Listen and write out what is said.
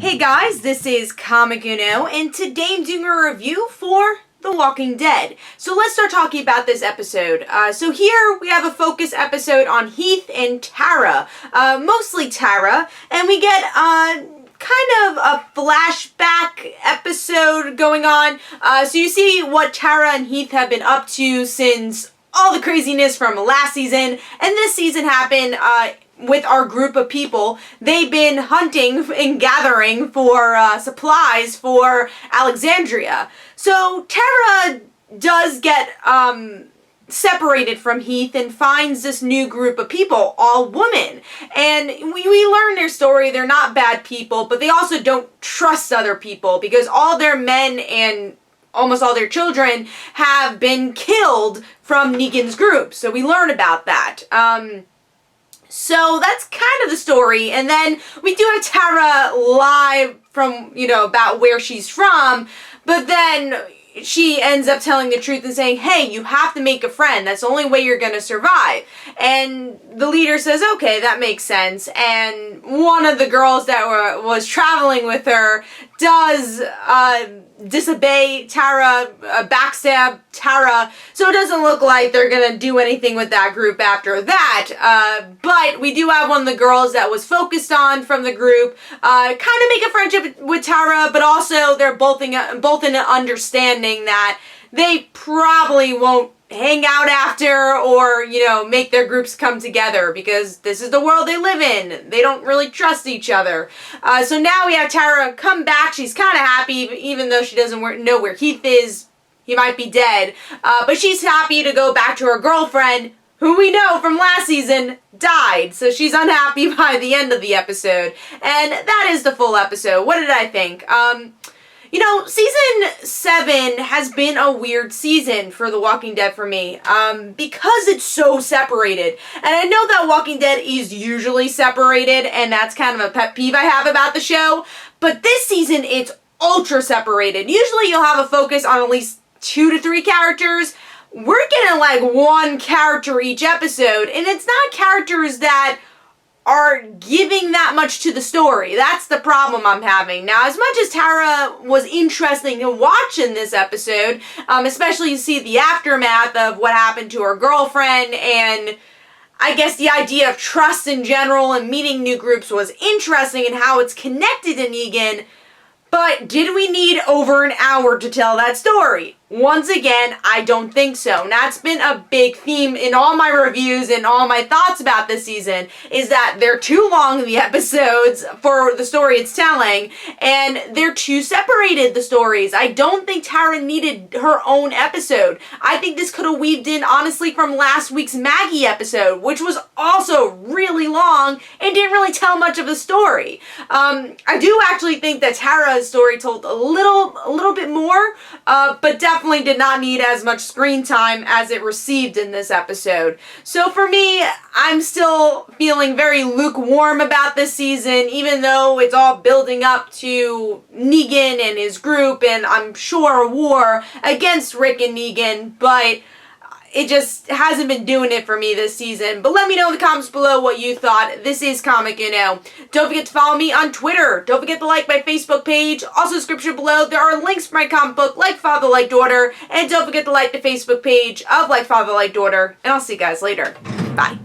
Hey guys, this is Comic Uno, and today I'm doing a review for The Walking Dead. So let's start talking about this episode. So here we have a focus episode on Heath and Tara, mostly Tara, and we get kind of a flashback episode going on. So you see what Tara and Heath have been up to since all the craziness from last season, and this season happened with our group of people. They've been hunting and gathering for supplies for Alexandria. So Tara does get separated from Heath and finds this new group of people, all women. And we learn their story. They're not bad people, but they also don't trust other people because all their men and almost all their children have been killed from Negan's group. So we learn about that. So that's kind of the story, and then we do have Tara live from, about where she's from, but then she ends up telling the truth and saying, hey, you have to make a friend. That's the only way you're going to survive. And the leader says, okay, that makes sense. And one of the girls that was traveling with her does disobey Tara, backstab Tara, so it doesn't look like they're gonna do anything with that group after that, but we do have one of the girls that was focused on from the group, kind of make a friendship with Tara, but also they're both in an understanding that they probably won't hang out after or, make their groups come together because this is the world they live in. They don't really trust each other. So now we have Tara come back. She's kind of happy even though she doesn't know where Heath is. He might be dead. But she's happy to go back to her girlfriend, who we know from last season died. So she's unhappy by the end of the episode. And that is the full episode. What did I think? Season 7 has been a weird season for The Walking Dead for me, because it's so separated. And I know that Walking Dead is usually separated, and that's kind of a pet peeve I have about the show, but this season it's ultra separated. Usually you'll have a focus on at least 2 to 3 characters. We're getting like one character each episode, and it's not characters that are giving that much to the story. That's the problem I'm having. Now, as much as Tara was interesting to watch in this episode, especially to see the aftermath of what happened to her girlfriend, and I guess the idea of trust in general and meeting new groups was interesting and how it's connected to Negan, but did we need over an hour to tell that story? Once again, I don't think so. And that's been a big theme in all my reviews and all my thoughts about this season, is that they're too long, the episodes, for the story it's telling, and they're too separated, the stories. I don't think Tara needed her own episode. I think this could have weaved in, honestly, from last week's Maggie episode, which was also really long and didn't really tell much of the story. I do actually think that Tara's story told a little bit more, but definitely did not need as much screen time as it received in this episode. So for me, I'm still feeling very lukewarm about this season, even though it's all building up to Negan and his group, and I'm sure a war against Rick and Negan, but it just hasn't been doing it for me this season. But let me know in the comments below what you thought. This is Comic Uno. Don't forget to follow me on Twitter. Don't forget to like my Facebook page. Also, description below, there are links for my comic book, Like Father, Like Daughter. And don't forget to like the Facebook page of Like Father, Like Daughter. And I'll see you guys later. Bye.